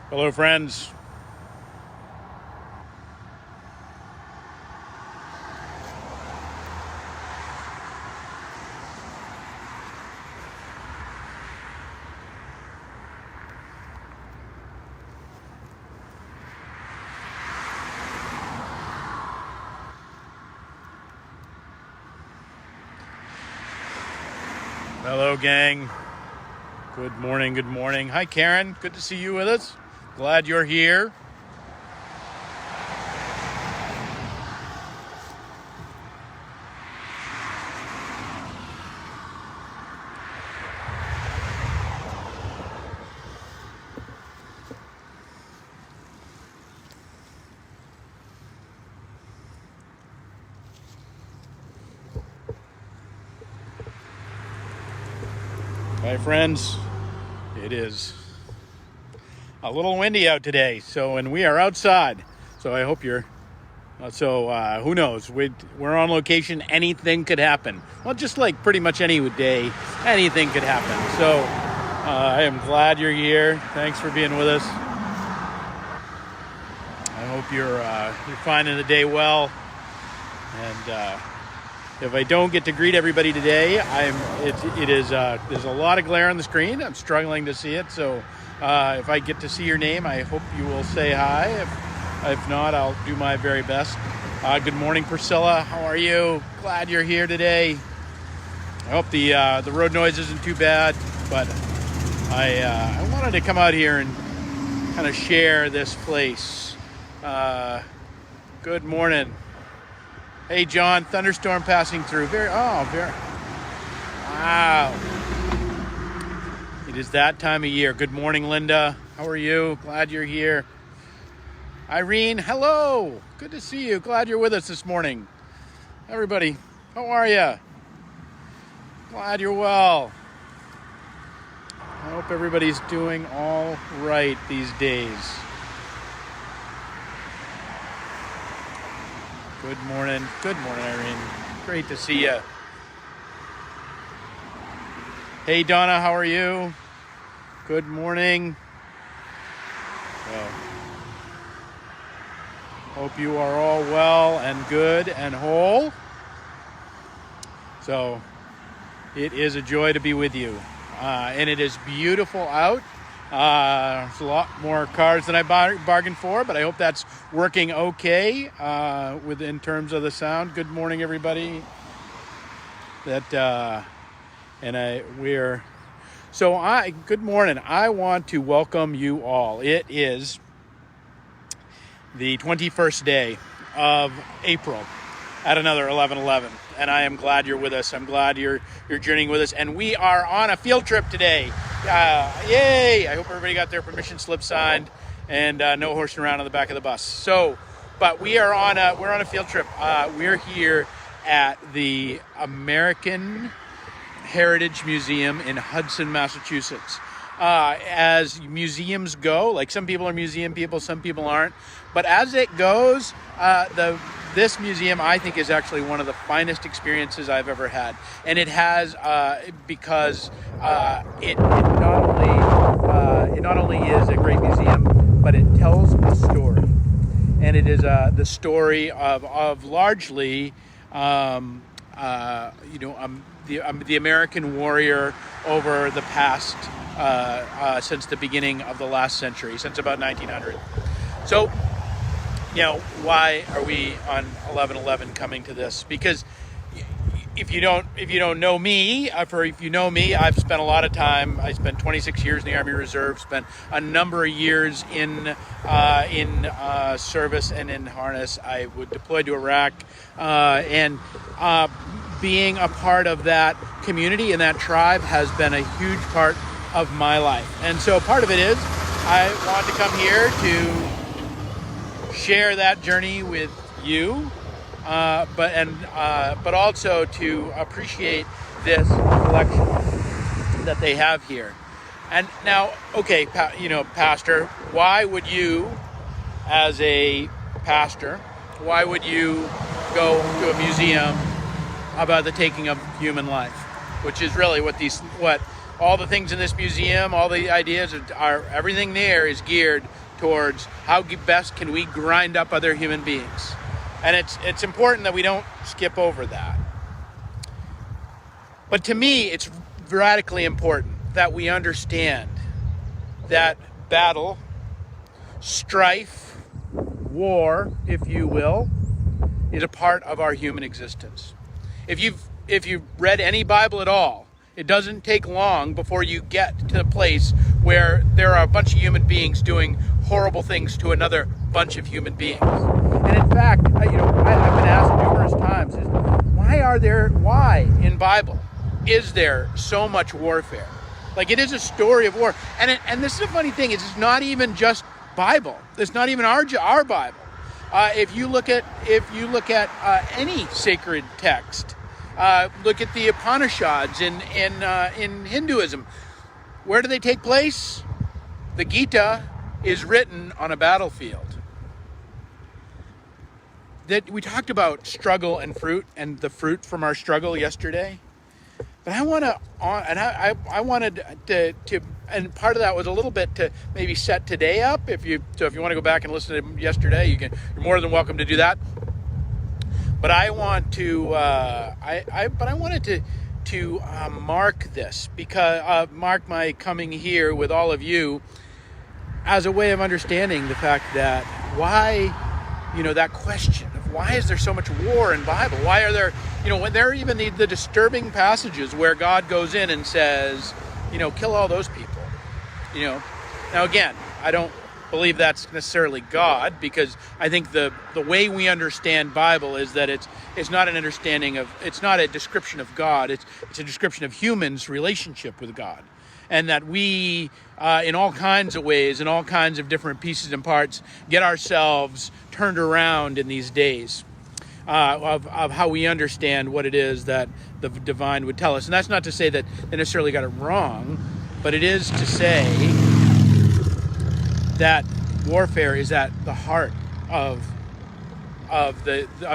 Hello, friends. Hello, gang. Good morning, good morning. Hi, Karen. Good to see you with us. Glad you're here. Hi, friends. It is a little windy out today, and we are outside. So I hope you're. Who knows? We're on location. Anything could happen. Well, just like pretty much any day, anything could happen. So I am glad you're here. Thanks for being with us. I hope you're finding the day well. And if I don't get to greet everybody today, there's a lot of glare on the screen. I'm struggling to see it. So if I get to see your name, I hope you will say hi. If not, I'll do my very best. Good morning, Priscilla. How are you? Glad you're here today. I hope the road noise isn't too bad, but I wanted to come out here and kind of share this place. Good morning. Hey, John, thunderstorm passing through. Wow. It is that time of year. Good morning, Linda. How are you? Glad you're here. Irene, hello. Good to see you. Glad you're with us this morning. Everybody, how are you? Glad you're well. I hope everybody's doing all right these days. Good morning. Good morning, Irene. Great to see you. Hey, Donna, how are you? Good morning. Hope you are all well and good and whole. So, it is a joy to be with you. And it is beautiful out. There's a lot more cars than I bargained for, but I hope that's working okay in terms of the sound. Good morning, everybody. Good morning. I want to welcome you all. It is the 21st day of April at another 11:11, and I am glad you're with us. I'm glad you're journeying with us, and we are on a field trip today. Yay! I hope everybody got their permission slip signed and no horsing around on the back of the bus. But we're on a field trip. We're here at the American Heritage Museum in Hudson, Massachusetts. As museums go, like some people are museum people, some people aren't. But as it goes, this museum, I think, is actually one of the finest experiences I've ever had. And it has, because it not only is a great museum, but it tells a story. And it is the story of largely, the American warrior over the past, since the beginning of the last century, since about 1900. So, why are we on 11/11 coming to this? Because if you don't know me, if you know me, I've spent a lot of time. I spent 26 years in the Army Reserve. Spent a number of years in service and in harness. I would deploy to Iraq, and being a part of that community and that tribe has been a huge part of my life. And so part of it is I want to come here to share that journey with you, but also to appreciate this collection that they have here. And now, okay, Pastor, why would you, as a pastor, why would you go to a museum about the taking of human life, which is really what all the things in this museum, all the ideas are everything there is geared towards how best can we grind up other human beings. And it's important that we don't skip over that. But to me, it's radically important that we understand that battle, strife, war, if you will, is a part of our human existence. If you've read any Bible at all, it doesn't take long before you get to the place where there are a bunch of human beings doing horrible things to another bunch of human beings. And in fact, I've been asked numerous times, why in Bible is there so much warfare? Like, it is a story of war. And this is a funny thing, it's not even just Bible. It's not even our Bible. If you look at any sacred text, look at the Upanishads in Hinduism. Where do they take place? The Gita is written on a battlefield. That we talked about struggle and fruit, and the fruit from our struggle yesterday. But I wanted to, and part of that was a little bit to maybe set today up. If you want to go back and listen to yesterday, you're more than welcome to do that. But I want to, I wanted to mark this, because mark my coming here with all of you as a way of understanding the fact that why, that question of why is there so much war in Bible? Why are there, when there are even the disturbing passages where God goes in and says, kill all those people, Now again, I don't believe that's necessarily God, because I think the way we understand Bible is that it's not an understanding of, it's not a description of God, it's a description of humans' relationship with God. And that we, in all kinds of ways, in all kinds of different pieces and parts, get ourselves turned around in these days of how we understand what it is that the divine would tell us. And that's not to say that they necessarily got it wrong, but it is to say that warfare is at the heart of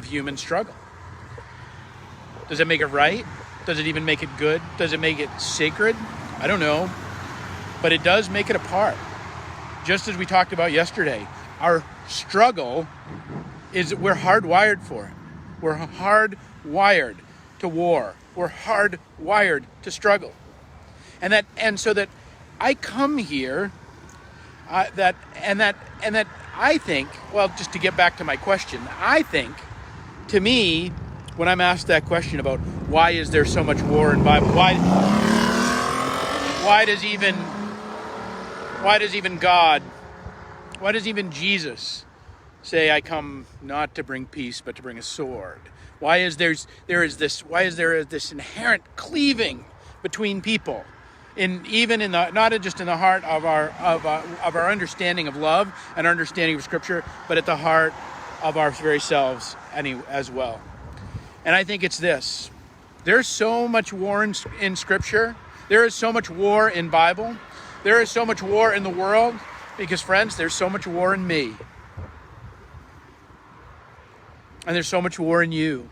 human struggle. Does it make it right? Does it even make it good? Does it make it sacred? I don't know, but it does make it a part. Just as we talked about yesterday, our struggle is, we're hardwired for it. We're hardwired to war. We're hardwired to struggle. And so that I come here, that I think, well, just to get back to my question, I think, to me, when I'm asked that question about why is there so much war in Bible, why does even God, why does even Jesus say, I come not to bring peace, but to bring a sword? Why is there this inherent cleaving between people, not just in the heart of our understanding of love and understanding of Scripture, but at the heart of our very selves as well. And I think it's this: there's so much war in Scripture. There is so much war in Bible. There is so much war in the world, because, friends, there's so much war in me. And there's so much war in you.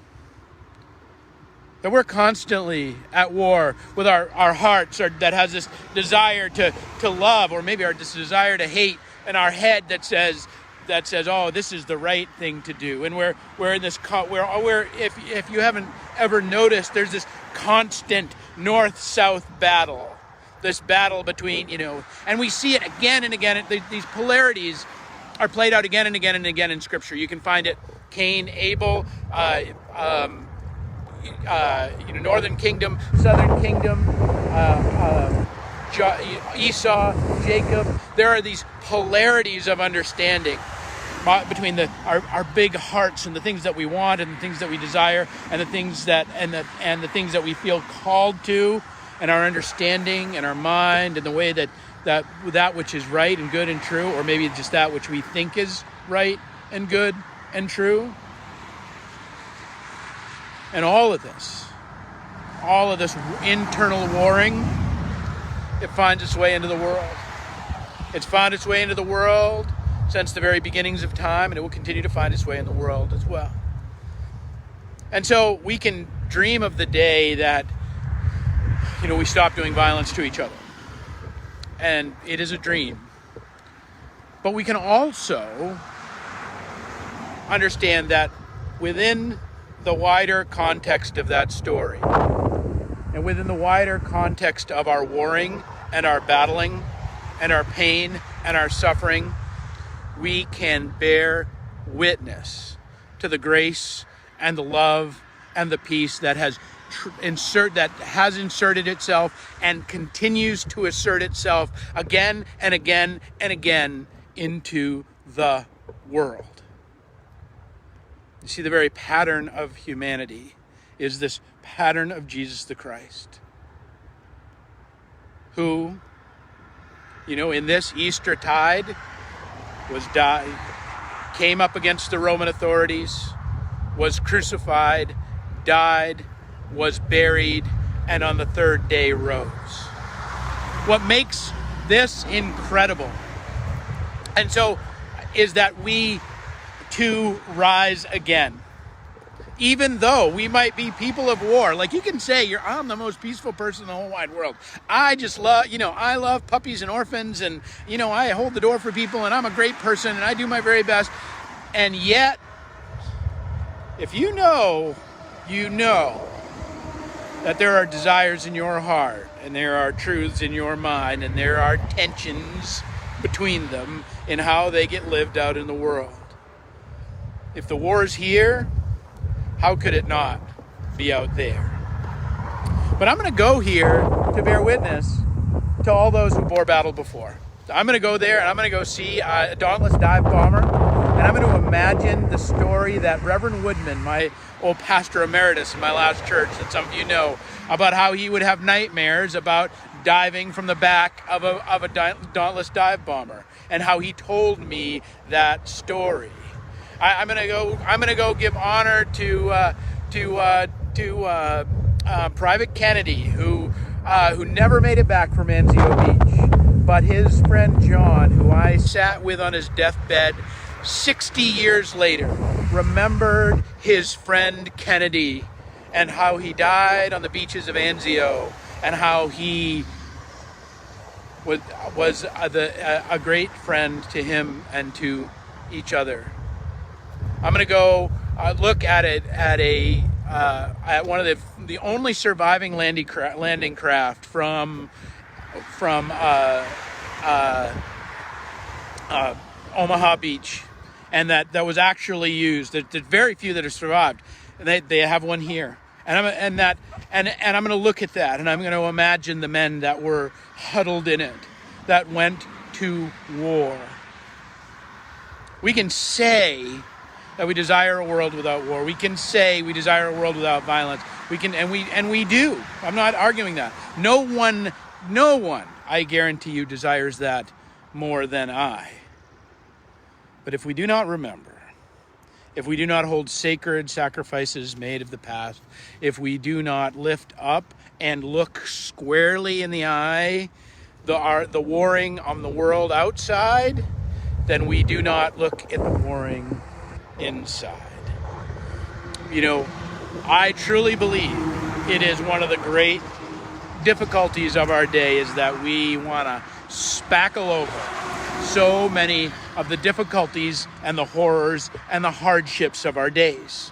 That we're constantly at war with our hearts, that has this desire to love, or maybe this desire to hate, and our head that says, oh, this is the right thing to do. And we're in this, if you haven't ever noticed, there's this constant north-south battle. This battle between, and we see it again and again. These polarities are played out again and again and again in Scripture. You can find it, Cain, Abel, northern kingdom, southern kingdom, Esau, Jacob. There are these polarities of understanding between our big hearts and the things that we want and the things that we desire and the things that and the things that we feel called to, and our understanding and our mind and the way that which is right and good and true, or maybe just that which we think is right and good and true. And all of this internal warring, it finds its way into the world. It's found its way into the world since the very beginnings of time, and it will continue to find its way in the world as well. And so we can dream of the day that we stop doing violence to each other. And it is a dream. But we can also understand that within the wider context of that story, and within the wider context of our warring and our battling and our pain and our suffering, we can bear witness to the grace and the love and the peace that has inserted itself and continues to assert itself again and again and again into the world. You see, the very pattern of humanity is this pattern of Jesus the Christ, who, in this Easter tide, came up against the Roman authorities, was crucified, died, was buried, and on the third day rose. What makes this incredible, and so, is that we too rise again. Even though we might be people of war, like you can say, I'm the most peaceful person in the whole wide world. I just love, I love puppies and orphans, and, I hold the door for people, and I'm a great person, and I do my very best. And yet, if you know that there are desires in your heart, and there are truths in your mind, and there are tensions between them in how they get lived out in the world. If the war is here, how could it not be out there? But I'm going to go here to bear witness to all those who bore battle before. I'm going to go there, and I'm going to go see a dauntless dive bomber, and I'm going to imagine the story that Reverend Woodman, my old pastor emeritus in my last church, that some of you know, about how he would have nightmares about diving from the back of a dauntless dive bomber, and how he told me that story. I'm gonna go give honor to Private Kennedy, who never made it back from Anzio Beach, but his friend John, who I sat with on his deathbed 60 years later, remembered his friend Kennedy and how he died on the beaches of Anzio, and how he was a great friend to him and to each other. I'm going to go look at one of the only surviving landing craft from Omaha Beach, and that was actually used. There's very few that have survived, and they have one here. And I'm going to look at that, and I'm going to imagine the men that were huddled in it, that went to war. We can say that we desire a world without war. We can say we desire a world without violence. We do. I'm not arguing that. No one, I guarantee you, desires that more than I. But if we do not remember, if we do not hold sacred sacrifices made of the past, if we do not lift up and look squarely in the eye the warring on the world outside, then we do not look at the warring inside. I truly believe it is one of the great difficulties of our day is that we want to spackle over so many of the difficulties and the horrors and the hardships of our days.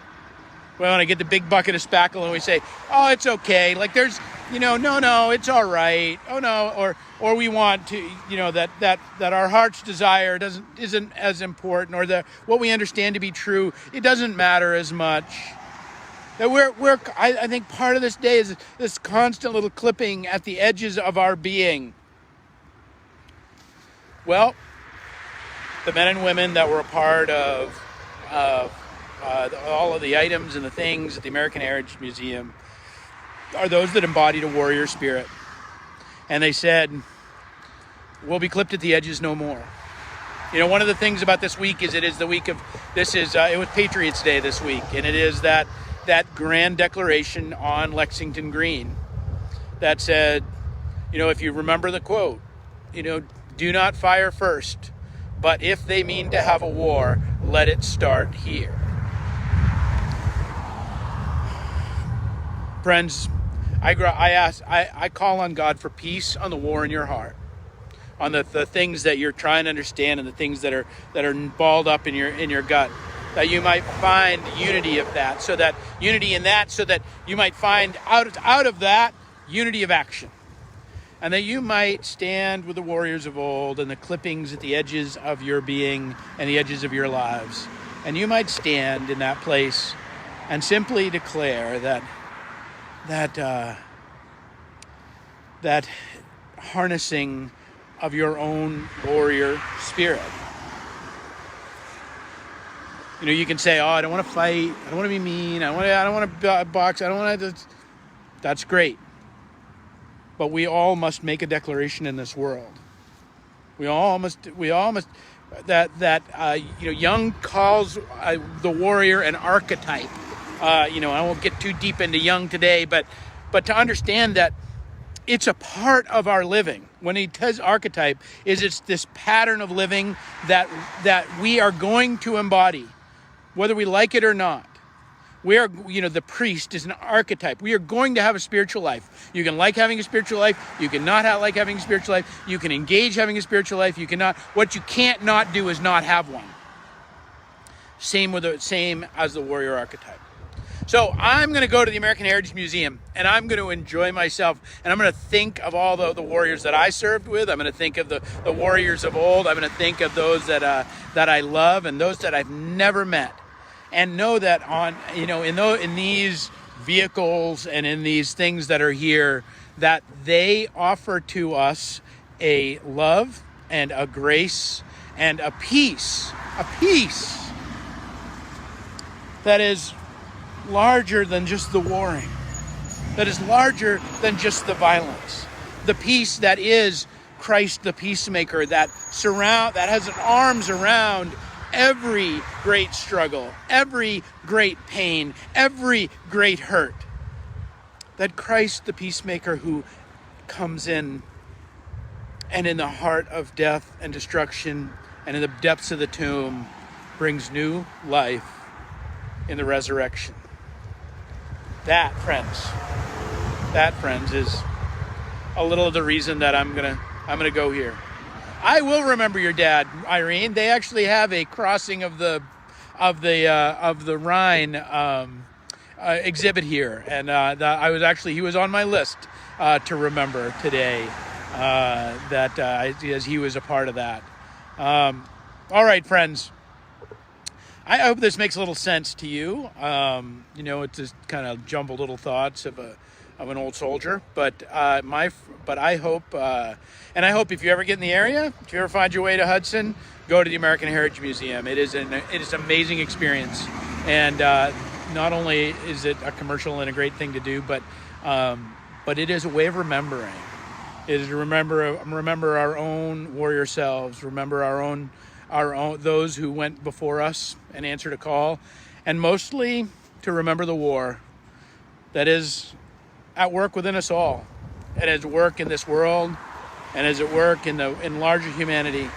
We want to get the big bucket of spackle and we say, oh, it's okay. Like there's, no, it's all right. Oh no, or we want to, that our heart's desire isn't as important, or what we understand to be true, it doesn't matter as much. That I think part of this day is this constant little clipping at the edges of our being. Well, the men and women that were a part of all of the items and the things at the American Heritage Museum are those that embodied a warrior spirit. And they said, we'll be clipped at the edges no more. One of the things about this week is it is the week of, it was Patriots Day this week, and it is that grand declaration on Lexington Green that said, if you remember the quote, do not fire first, but if they mean to have a war, let it start here. Friends, I call on God for peace on the war in your heart, on the things that you're trying to understand and the things that are balled up in your gut, that you might find unity of that, so that you might find out of that unity of action, and that you might stand with the warriors of old and the clippings at the edges of your being and the edges of your lives, and you might stand in that place and simply declare that harnessing of your own warrior spirit. You know, you can say, "Oh, I don't want to fight. I don't want to be mean. I don't want to box. I don't want to." That's great, but we all must make a declaration in this world. We all must. Jung calls the warrior an archetype. I won't get too deep into Jung today, but to understand that it's a part of our living. When he says archetype, it's this pattern of living that we are going to embody, whether we like it or not. The priest is an archetype. We are going to have a spiritual life. You can like having a spiritual life. You can not like having a spiritual life. You can engage having a spiritual life. You cannot. What you can't not do is not have one. Same as the warrior archetype. So I'm going to go to the American Heritage Museum, and I'm going to enjoy myself, and I'm going to think of all the warriors that I served with. I'm going to think of the warriors of old. I'm going to think of those that I love and those that I've never met, and know that in these vehicles and in these things that are here, that they offer to us a love and a grace and a peace that is larger than just the warring, that is larger than just the violence. The peace that is Christ the peacemaker, that has arms around every great struggle, every great pain, every great hurt. That Christ the peacemaker who comes in and in the heart of death and destruction and in the depths of the tomb brings new life in the resurrection. That, friends, is a little of the reason that I'm gonna go here. I will remember your dad, Irene. They actually have a crossing of the Rhine exhibit here, and he was on my list to remember today. As he was a part of that. All right, friends. I hope this makes a little sense to you. It's just kind of jumbled little thoughts of an old soldier. But I hope, if you ever get in the area, if you ever find your way to Hudson, go to the American Heritage Museum. It is an amazing experience, and not only is it a commercial and a great thing to do, but it is a way of remembering. It is to remember our own warrior selves, remember our own those who went before us and answered a call, and mostly to remember the war that is at work within us all, and is at work in this world, and is at work in larger humanity,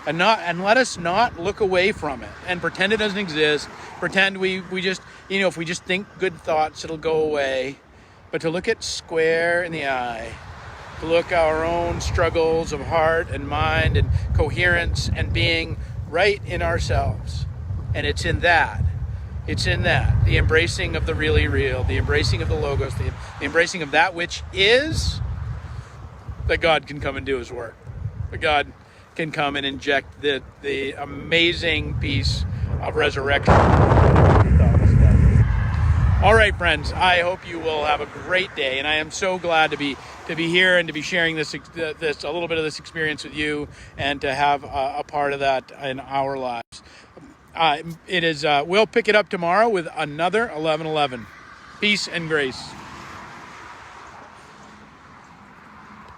and let us not look away from it and pretend it doesn't exist. Pretend we just if we just think good thoughts, it'll go away, but to look it square in the eye. To look our own struggles of heart and mind and coherence and being right in ourselves. And it's in that, the embracing of the really real, the embracing of the Logos, the embracing of that which is, that God can come and do his work. That God can come and inject the amazing peace of resurrection. All right, friends, I hope you will have a great day, and I am so glad to be here and to be sharing this a little bit of this experience with you, and to have a part of that in our lives. We'll pick it up tomorrow with another 11:11. Peace and grace.